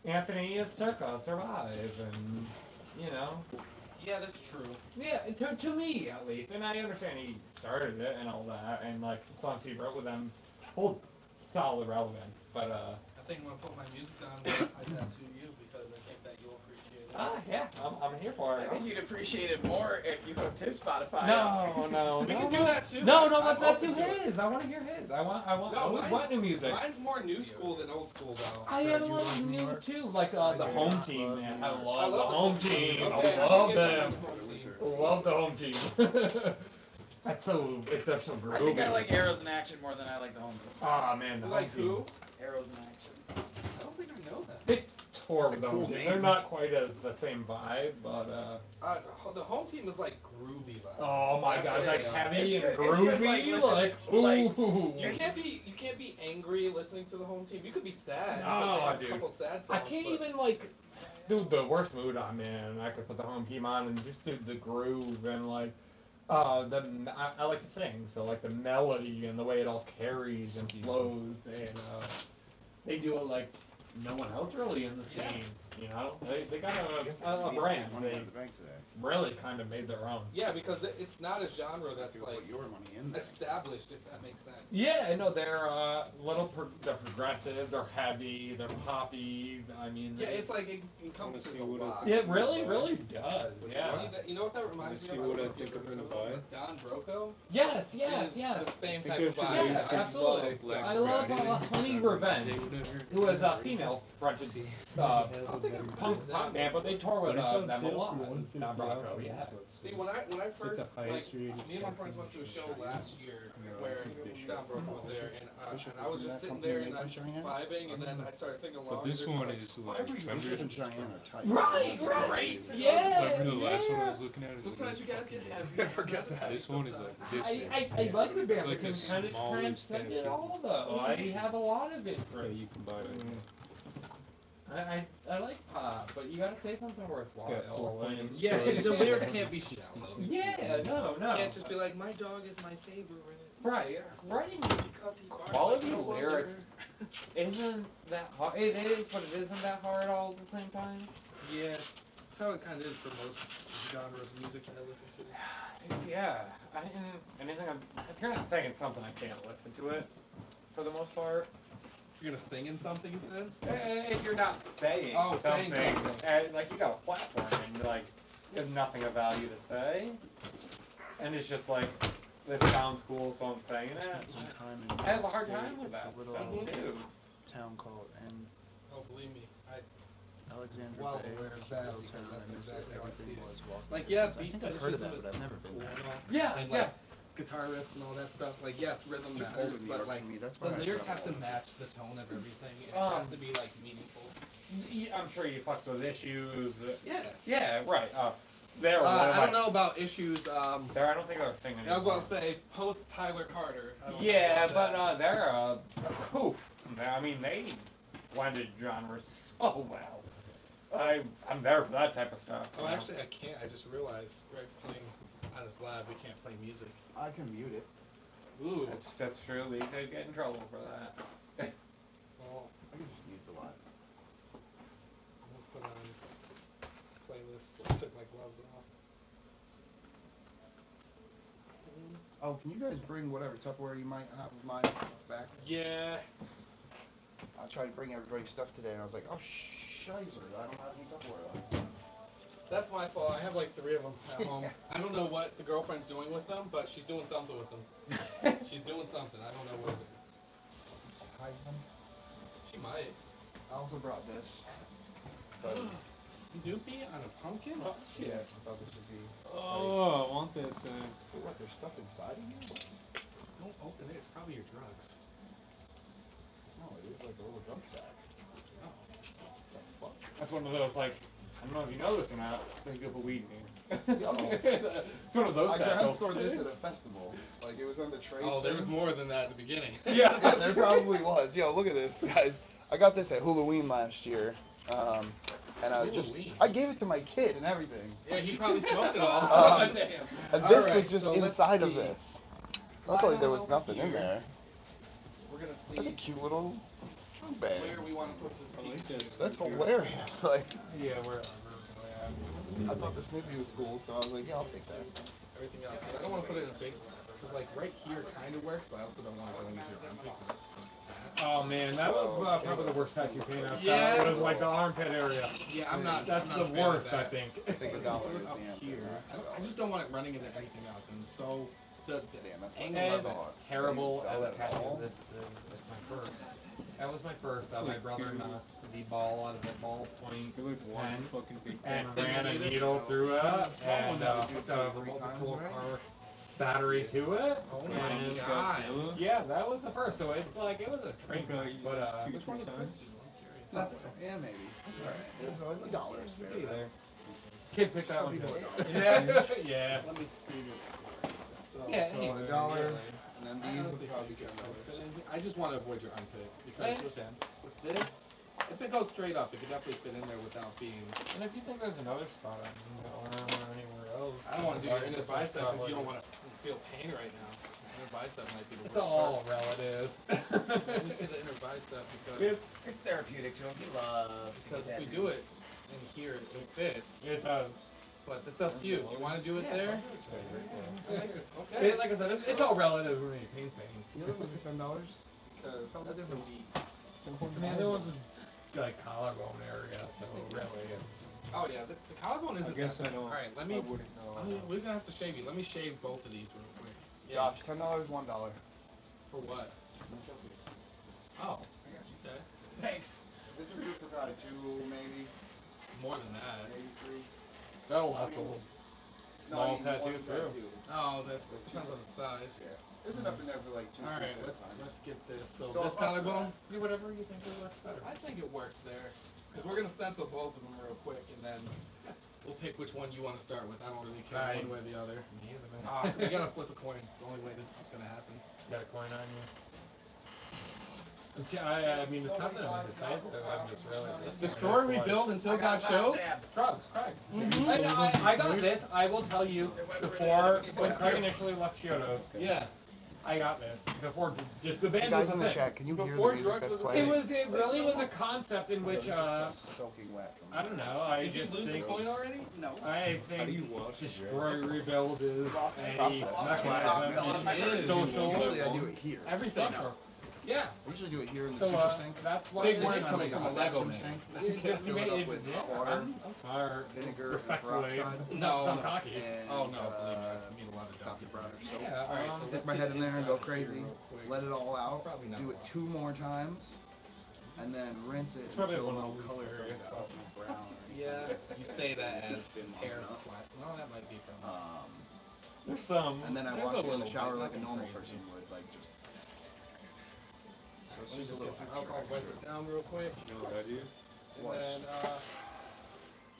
Anthony is Circa, Survive, and you know. Yeah, that's true. Yeah, to me at least, and I understand he started it and all that, and like the songs he wrote with them hold solid relevance. But I think when I put my music on, I tattoo you because I think that you'll appreciate it. yeah, I'm here for I it. think you'd appreciate it more if you hooked his Spotify up. No, We can do that too. No, I'm let's open do to it. his. I want to hear his. I want No, what new music? Mine's more new school than old school though. I Fred, have a you lot love of New new York? too, like I the do home not team, love man. New I York. love the home team. Okay, I love I can them. get the home team. Love the home team. They're so I groovy. think I like Arrows in Action more than I like the home team. Ah man, the You home like team. who? Arrows in Action. I don't think I know that. They tour That's a with cool them. name. They're not quite as the same vibe, but The home team is like groovy vibe. oh my god, like heavy and If you could, groovy, like, listen, like ooh. You can't be angry listening to the home team. You could be sad. No, because they have dude. a couple sad songs. I can't but even like do the worst mood I'm in. I could put the home team on and just do the groove and like I like to sing, so like the melody and the way it all carries and flows, and they do it like no one else really in the scene. You know, they got a brand. Money They in the bank today. really kind of made their own. Yeah, because it's not a genre that's You'll like put your money in there. established, if that makes sense. Yeah, I know they're they're progressive, they're heavy, they're poppy. I mean, Yeah, it's like it encompasses a lot. it really does. Yeah. You know what that reminds me of? see what I don't know if think you've I'm ever gonna heard of Don Broco. Yes, Is yes. the same think type I of should vibe. Yeah, absolutely. I love Honey Revenge, who is a female fronted think of punk band, but they tour with them a lot. Don Bronco, yeah. See, when I first, like, me and my friends went to a show last year where Don Bronco was there, and I was just sitting there and I was just vibing, and then I started singing along. But this and one like, is why like, were you remember doing the Right. Yeah. Remember the last one I was looking at? Sometimes you guys get heavy. I forget that. This one is like this big. I like the band. It's like They the can kind of smallest transcend it statue. all, though. I have a lot of interests. Yeah, you can buy it. I like pop, but you gotta say something worthwhile. It's got 4 and- points. Yeah, So the lyrics can't be shallow. Yeah, no. You can't just be like, my dog is my favorite. Right, writing Because he barks quality like no other. lyrics isn't that hard. It is, but it isn't that hard all at the same time. Yeah, that's how it kind of is for most genres of music that I listen to. Yeah, if you're not saying something, I can't listen to it. For the most part. You're gonna sing in something, he says? If you're not saying saying something, something. like you got a platform and like you have nothing of value to say, and it's just like this sounds cool, so I'm saying I it. spent some time in I have a hard State. time with It's that a little stuff too. town called Oh, believe me, Alexander well Bay. aware of It's a that little because town, that's and exactly how I everything see it. was walking like, distance. yeah, I beat think I've heard of that, fetishism but is I've never been cool there. and all. Yeah, And yeah. like guitar riffs and all that stuff. Like, yes, rhythm Too matters, cold in New but York like for me. That's the why I lyrics have travel. to match the tone of everything. And it has to be like meaningful. I'm sure you fucked with issues. Yeah. Yeah, right. They're I don't know about issues. I don't think they're a thing anymore. I was about to say post Tyler Carter. I don't know Yeah, about but that. they're poof. I mean, they blended genres so well. I'm there for that type of stuff. Oh, actually, I can't. I just realized Greg's playing on his lab. We can't play music. I can mute it. Ooh. That's true. We could get in trouble for that. Well, I can just mute the live. I'm gonna put on playlist. I took my gloves off. Oh, can you guys bring whatever Tupperware you might have of mine back? Yeah. I tried to bring everybody's stuff today, and I was like, oh, shizer, I don't have any Tupperware left. That's my fault. I have like 3 of them at home. I don't know what the girlfriend's doing with them, but she's doing something with them. She's doing something. I don't know what it is. Hide them. She might. I also brought this. But Snoopy on a pumpkin? Oh, shit. I thought this would be. Oh, I want that thing. What? There's stuff inside of here? What? Don't open it. It's probably your drugs. No, it is like a little drum sack. Oh. What the fuck? That's one of those like. I don't know if you know this or not. There's good for weed in Yo. It's one of those I satchels. ground scored this at a festival. Like it was on the tray. Oh, there was thing. more than that at the beginning. Yeah. Yeah, there probably was. Yo, look at this, guys. I got this at Halloween last year. And I just, Halloween? I gave it to my kid and everything. Yeah, he probably smoked it all. Um, Damn. And this Alright, was just so let's inside of see. this. Luckily, there was Slide on nothing over in here. there. We're gonna That's a see cute little drum bag. where we want to put this I like Pikachu. this. That's hilarious. Like, Yeah, I thought the Snoopy was cool, so I was like, yeah, I'll take that. Everything else. I don't want to put it in a big, because like right here kind of works, but I also don't want to go into your armpit because it's so fast. Oh man, that was probably the worst tattoo pain I've Yeah. got. It was like the armpit area. Yeah, I'm not. That's I'm the not a fan of worst, I that. think. I think a dollar Put is it up the answer. here. I just don't want it running into anything else, and so the Damn, that's angle like As of it. terrible Sell as a it at tattoo all. this is, it's my first. That was my first. My like brother two- knocked the ball out of the ballpoint You're like one And- fucking big and thing. ran a Centimeter? needle through it The small one and that would do hooked two a or three remote times, control right? car battery to it. Oh and my Just god. Godzilla? Yeah, that was the first. So it's like it was a train Think I wreck, use but this two- Which one did times? Chris do? I'm curious. Yeah, maybe. Alright, there's a dollar is fair. Be there. Kid picked that one Some too. people don't. Yeah. Yeah. Let me see what. So, Yeah, So anyway, a dollar, really. and then I these honestly would probably think $10. it could fit in here. I just want to avoid your armpit I because understand. with this, if it goes straight up, it could definitely fit in there without being. And if you think there's another spot on your arm or anywhere else, I don't want to do your inner this bicep one's if you don't probably- want to feel pain right now. Inner bicep might be the It's worst all part. relative. Let me see the inner bicep because It's therapeutic to him. He loves to because get if we tattooed. do it in here, it fits. It does. But it's up to you. Do you want to do it there? Yeah. Okay. It, like I said, it's all relative for me. Pain's pain. You know, like $10? Because Tell the that's difference. I mean, there was a like collarbone area, so really it's. Oh yeah, the collarbone I isn't guess that I bad. don't. All right, let I me. wouldn't know. We're gonna have to shave you. Let me shave both of these real quick. Josh, $10, $1. For what? Oh. Okay. Thanks. This is good for probably 2, maybe. more than that. That'll last a little small tattoo through. Oh, that depends on the size. Yeah. There's enough in there for like 2 All right, at a let's time. get this. So So this I'll- collarbone, Do whatever you think will work better. I think it works there, because we're gonna stencil both of them real quick, and then we'll pick which one you want to start with. I don't really care Right. one way or the other. Me either, man. We gotta flip a coin. It's the only way that it's gonna happen. Got a coin on you. I mean, it's not that I'm indecisive. I'm just really. Destroy, rebuild until God shows. Craig. I got this. I will tell you before when Craig initially left Kyoto's. Yeah. I got this before just the You band guys was in a the thing. chat, can you hear the Before music drugs that's was a playing? It really was a concept in which Soaking wet. I don't know. I Did you just lose the think coin already? No. I How do you think wash it? destroy rebuild is a Process. mechanism. It is. Social. Usually I do it here. Everything. Structure. Yeah. I usually do it here in the So super sink. that's why Big it's words coming from a Lego man. sink. Fill Fill it up with hot water, I'm smart. vinegar, and Respectfully. peroxide. Not some No. cocky. And, Oh no, believe me, I need a lot of stop the browner soap. Yeah. All right, so Stick let's my see head the in there and go inside here crazy. real quick. Let it all out. Probably not Do a it lot. 2 more times. And then rinse it It's probably until a one of little the color loose comes out. areas. No brown or anything. Yeah, you say that as Thin hair enough. flat. Well, that might be a problem. There's some. And then I There's wash a it in the little shower bit, like a nothing normal crazy. person would, like just. So it's Let me just a just little get some extra. alcohol, wipe it down real quick, You know what I do? and Wash. then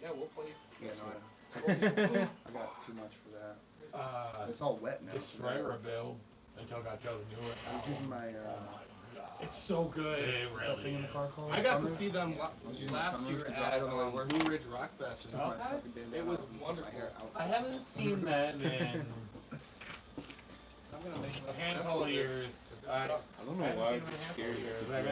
yeah, we'll place. Yeah, no, I got too much for that. It's all wet now. Destroy rebuild until God shows knew it. I was using my It's so good. It what's that really thing in the is. car called? I got to Sunroof? see them was using last sunroof year to dry. I at don't know where it worked. Blue Ridge Rock Fest. Took my Okay. fucking bandana It was off and put wonderful. my hair out. I haven't seen that in I'm gonna make a handful of years. I don't know why I'm just scared.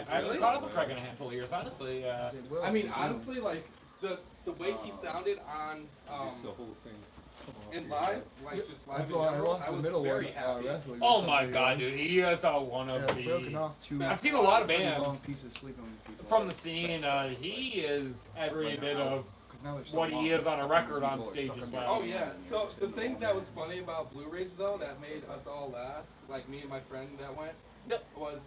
I haven't caught up with Craig in a handful of years, honestly. It will, I mean, it will. honestly, like the way he sounded on Just the whole thing. in live, like just live That's in why I general, lost I the was middle very one. happy. Wrestling Oh or my something, god, you dude, he is one know? of Yeah, it's broken the. off two. I've seen a lot of pretty bands long pieces sleeping people. from the scene. He is every bit of 'Cause now they're so what long, he is stuck on a in record people on or stage stuck as in well. your Oh hand yeah. and So you're just the in thing the that was moment. funny about Blue Ridge though, that made us all laugh, like me and my friend that went, Yep. was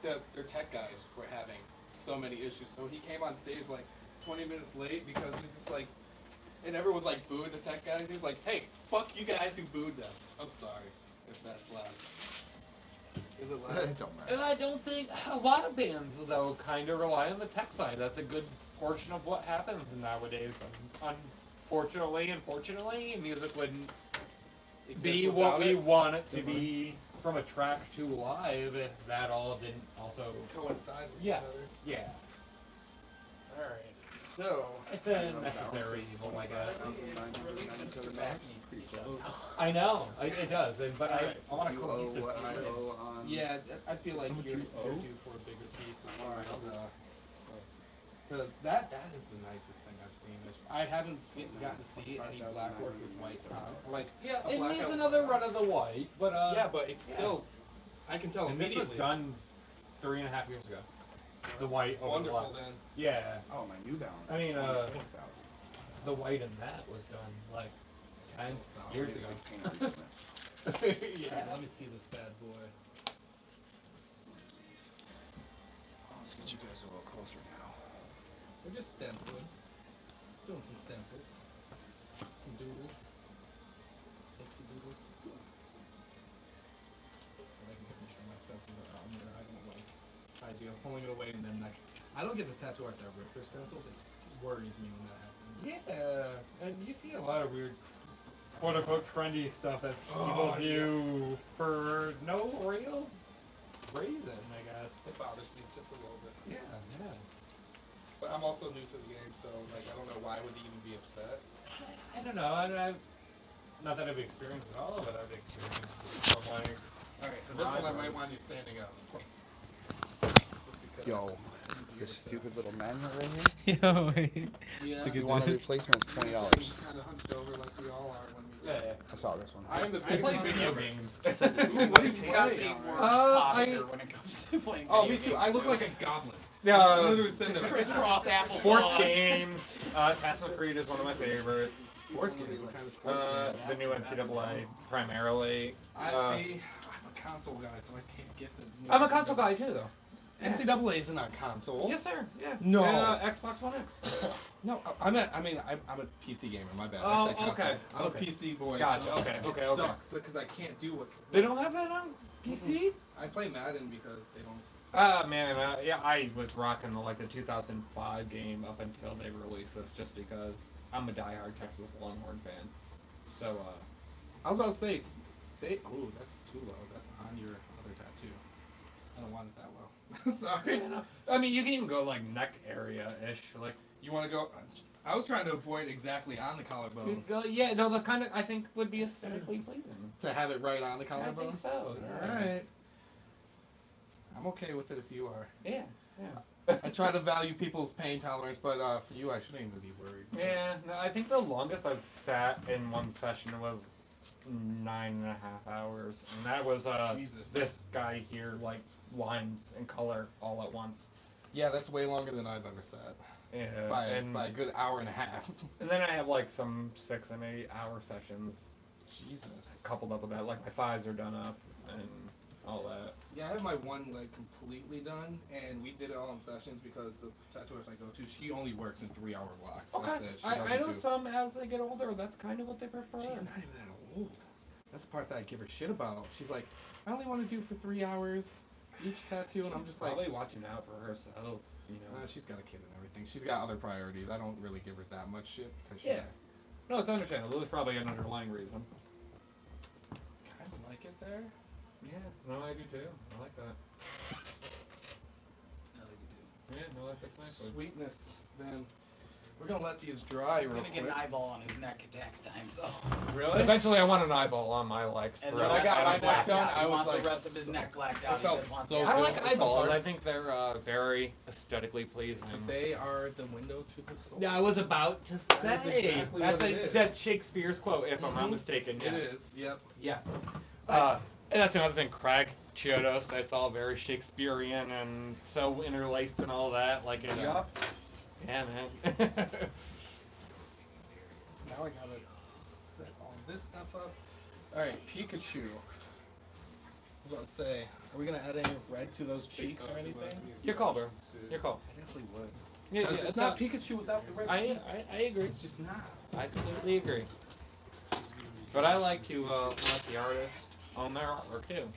that their tech guys were having so many issues. So he came on stage like 20 minutes late because he's just like, and everyone was like booing the tech guys. He's like, hey, fuck you guys who booed them. I'm sorry if that's loud. Is it loud? It don't matter. And I don't think a lot of bands though kind of rely on the tech side. That's a good portion of what happens nowadays. Unfortunately, music wouldn't be what we want it to be from a track to live if that all didn't also. Coincide with Yes. each other. Yeah. Alright, so It's a necessary evil, I guess. Pretty close. I know it does, but Alright, I want a You owe cohesive what I piece. owe on. yeah, I feel like How much you're you owe? due for a bigger piece as far as because that is the nicest thing I've seen. I haven't gotten to see any black work with white on. Like Yeah, a it black needs out- another run of the white, but yeah, but it's still I can tell And this was immediately. done 3.5 years ago. The white over the Wonderful black. then. Yeah, Oh, my New Balance. I mean, is 24,000. the white in that was done like 10 Solid. years Big ago. paint recently. Yeah, let me see this bad boy. Oh, let's get you guys a little closer now. We're just stenciling. Doing some stencils. Some doodles. Pixie doodles. I'm making sure my stencils are on there. I don't like idea of pulling it away and then next. I don't get the tattoo artists that rip their stencils. It worries me when that happens. Yeah, and you see a lot of weird, quote unquote, trendy stuff that Oh, people do for no real reason, I guess. It bothers me just a little bit. Yeah. But I'm also new to the game, so like I don't know why would he even be upset. I don't know. Not that I've experienced all of it. I've experienced it from like. Alright, for this one I might want you standing up. Yo, this stupid little manual right here. Yo, wait. Yeah. Look If you at want a this. replacement, it's $20. Kind of hunched over like we all are when we Yeah. I saw this one. I am the I play biggest video gamer. games. What do you He's got play? the worst I- posture when it comes to playing Oh, me video too. I games, look too. like a goblin. Yeah. I'm literally sitting there. Crisscross applesauce. Sports games. Assassin's Creed is one of my favorites. Sports games. What kind of sports games? The new NCAA primarily. I see. I'm a console guy, so I can't get the. I'm a console guy too, though. NCAA isn't on console. Yes, sir. Yeah. No. Xbox One X. No, I'm a PC gamer. My bad. Oh, I said console. okay, I'm okay. a PC boy. Gotcha, So okay, it okay. sucks because I can't do what. They don't have that on PC? I play Madden because they don't. Man, yeah, I was rocking the 2005 game up until they released this, just because I'm a diehard Texas Longhorn fan. So, I was about to say, oh, that's too low. That's on your other tattoo. I don't want it that low. Sorry. yeah, no. I mean, you can even go neck area ish, You want to go? I was trying to avoid exactly on the collarbone. Yeah, no, that's kind of I think would be aesthetically pleasing. To have it right on the I collarbone. think so. Yeah. All right. I'm okay with it if you are. Yeah, yeah. I try to value people's pain tolerance, but for you, I shouldn't even be worried. Yeah, no, I think the longest I've sat in one session was 9.5 hours, and that was Jesus. this guy here lines and color all at once. Yeah, that's way longer than I've ever sat. Yeah, By a good hour and a half. And then I have some 6 and 8 hour sessions Jesus. coupled up with that. My thighs are done up and all that. Yeah, I have my one leg completely done, and we did it all in sessions because the tattooist I go to, she only works in 3-hour blocks. Okay, That's it. She I doesn't know do. some as they get older, that's kind of what they prefer. She's not even that old. That's the part that I give her shit about. She's like, I only want to do for 3 hours each tattoo, and I'm just like, probably watching out for herself, you know. she's got a kid and everything. She's got other priorities. I don't really give her that much shit. Yeah. No, it's understandable. There's probably an underlying reason. Kind of like it there. Yeah, no, I do too. I like that. I like it too. Yeah, no, that fits nicely. Sweetness, man. We're gonna let these dry He's real gonna get quick. an eyeball on his neck at tax time, so. Really? Eventually, I want an eyeball on my And throat. when I got my blacked neck done, out. I He was wants like, the rest of his neck blacked I out. felt He just wants so the I good. like with some eyeballs. I parts. think they're very aesthetically pleasing. They are the window to the soul. Yeah, I was about to That is say. exactly what it is. That's Shakespeare's quote, if I'm not Mhm. mistaken. It Yes. is. Yep. Yes. And that's another thing, Craig Chiodos. It's all very Shakespearean and so interlaced and all that. Yup. Yeah, man. Now I gotta set all this stuff up. Alright, Pikachu. I was about to say, are we gonna add any red to those cheeks or anything? Your call, bro. Your call. I definitely would. Yeah, Because it's not Pikachu without the red cheeks. I agree. It's just not. I completely agree. But I like to let the artist own their artwork too.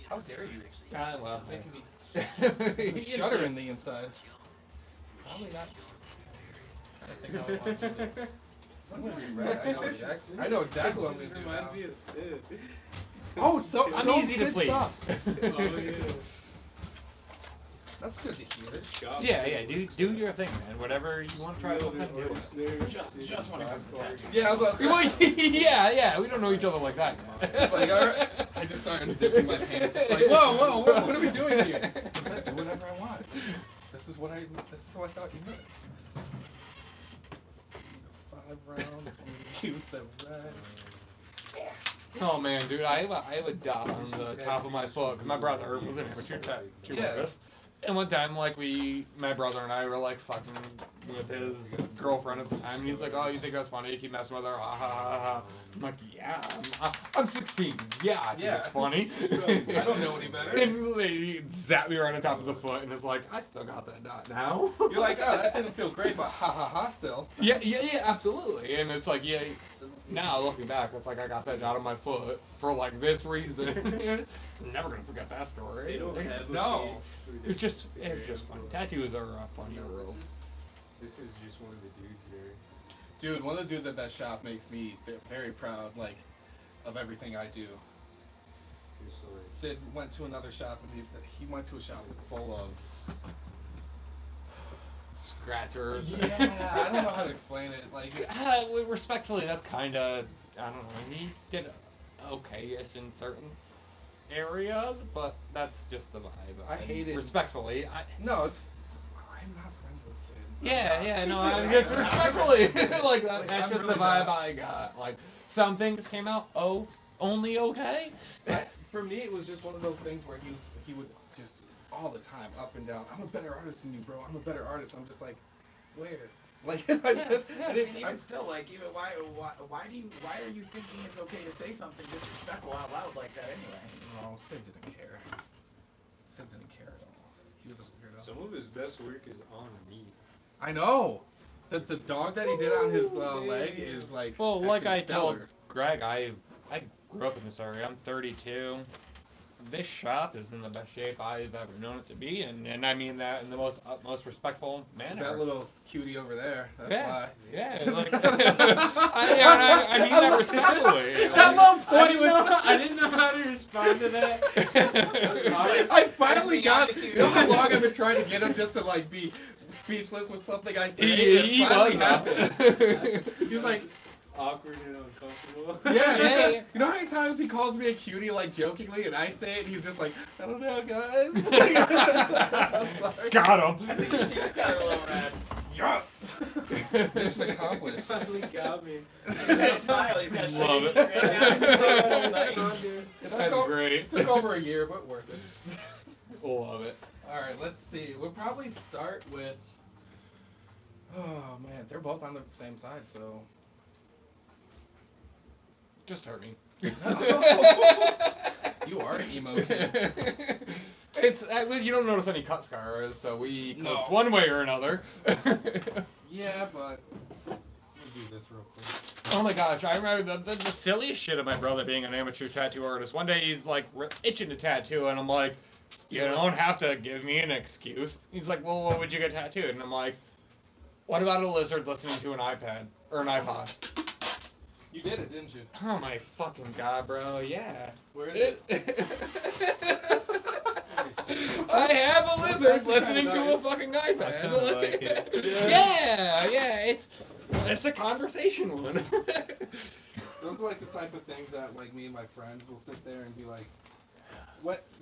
How dare you? Well, Making me shudder in the inside. Probably not. I think how I want to do this. I'm gonna be red. I know exactly what I'm gonna do now. Remind me of Sid. Oh, so I'm so easy to Sid please. stuff. Oh, yeah. That's good to hear. yeah. Do your thing, man. Whatever you want to try something, do it. Just want to go to the tattoo. Yeah, I was about to say. Well, yeah. We don't know each other like that. It's like, alright. I just started zipping my pants. It's like, whoa, what are we doing here? I do whatever I want. This is what I thought you meant. 5 round. Use the red. Oh man, dude, I have a dot on the top of my foot. 'Cause my brother was an amateur tattoo artist. And one time, my brother and I were fucking with his girlfriend at the time, and he's like, "Oh, you think that's funny? You keep messing with her? Ha ha ha ha." I'm like, "Yeah, I'm 16. Yeah, I think it's funny." I don't know any better. And he zapped me right on top of the foot, and it's like, I still got that dot now. You're like, oh, that didn't feel great, but ha ha ha still. Yeah, absolutely. And it's like, yeah. Now looking back, it's like I got that dot on my foot for this reason. Never gonna forget that story. They don't have No. It's just fun. Tattoos are a funny world. This is just one of the dudes there. Dude, one of the dudes at that shop makes me very proud, of everything I do. Sid went to another shop, and he went to a shop full of... Scratchers. Yeah, I don't know how to explain it. Respectfully, that's kind of, I don't know. He did okay-ish in certain areas, but that's just the vibe. I hate it. Respectfully, No, it's... I'm not friends with Sid. I'm just respectfully that's just the vibe I got. Some things came out only okay. For me, it was just one of those things where he would just all the time up and down. I'm a better artist than you, bro. I'm a better artist. I'm just like, where? I didn't. Even still, why are you thinking it's okay to say something disrespectful out loud like that anyway? No, Sid didn't care. Sid didn't care at all. He was a weirdo. Some of his best work is on me. I know. The dog that he did on his leg is like. Well, like actually I told stellar. Greg, I grew up in this area. I'm 32. This shop is in the best shape I've ever known it to be, and I mean that in the most respectful It's manner. that little cutie over there. That's Yeah. why. Yeah, like, I mean that respectfully. That little I point didn't, was. know, I didn't know how to respond to that. I finally got. Actually, You know how long I've been trying to get him just to like be speechless with something I say. He It finally was happened. He's like, Awkward and uncomfortable. Yeah. You know how many times he calls me a cutie like jokingly, and I say it, and he's just like, I don't know, guys. I'm sorry. Got him. I think his cheeks got a little red. Yes. Mission accomplished. Finally got me. That smile, he's got Love shit. it. That's great. It took over a year, but worth it. Love it. All right, let's see. We'll probably start with. Oh man, they're both on the same side, so. Just hurt me. You are an emo kid. It's you don't notice any cut scars, so we No. cooked one way or another. Yeah, but. Let me do this real quick. Oh my gosh, I remember the silliest shit of my brother being an amateur tattoo artist. One day he's like itching to tattoo, and I'm like, you don't have to give me an excuse. He's like, well, what would you get tattooed? And I'm like, what about a lizard listening to an iPad or an iPod? You did it, didn't you? Oh my fucking god, bro, yeah. Where is it? I have a That's lizard actually listening kinda to a nice. fucking I iPad. kinda like it. Yeah, it's a conversation one. Those are like the type of things that like me and my friends will sit there and be like,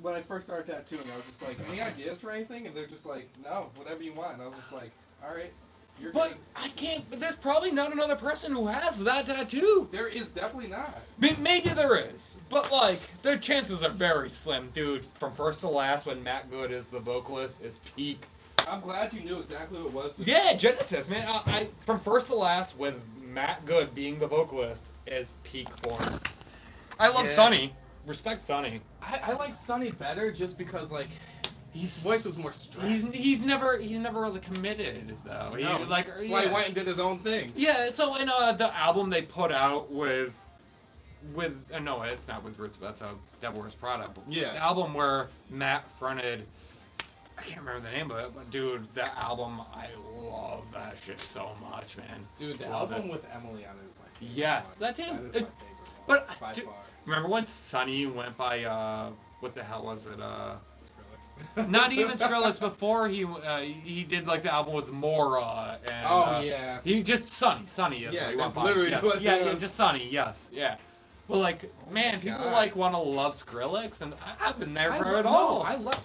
when I first started tattooing, I was just like, any ideas for anything? And they're just like, no, whatever you want. And I was just like, all right, you're But getting. I can't. But there's probably not another person who has that tattoo. There is definitely not. Maybe there is, but like the chances are very slim, dude. From first to last, when Matt Good is the vocalist, is peak. I'm glad you knew exactly what it was. Yeah, Genesis, man. I from first to last, with Matt Good being the vocalist, is peak form. I love Yeah. Sonny. Respect Sonny. I like Sonny better just because like his voice was more stressed. He's never really committed though. He, No, like that's why he went and did his own thing. Yeah, so in the album they put out with no, it's not with Roots, but that's a Devil Wears Prada. Yeah. The album where Matt fronted, I can't remember the name of it, but dude, that album, I love that shit so much, man. Dude, the Love album it. with Emily on it is my favorite. Yes, one. that damn- That is my favorite but one, by dude, far. Remember when Sonny went by what the hell was it? Skrillex. Not even Skrillex. Before he did like the album with Mora and Oh yeah. he just Sonny is Yeah, what he went that's by. literally yes. what it yeah, was. just Sonny, yes, yeah. But like, Oh man, my people God. like want to love Skrillex, and I've been there for I it lo- all. No, I love.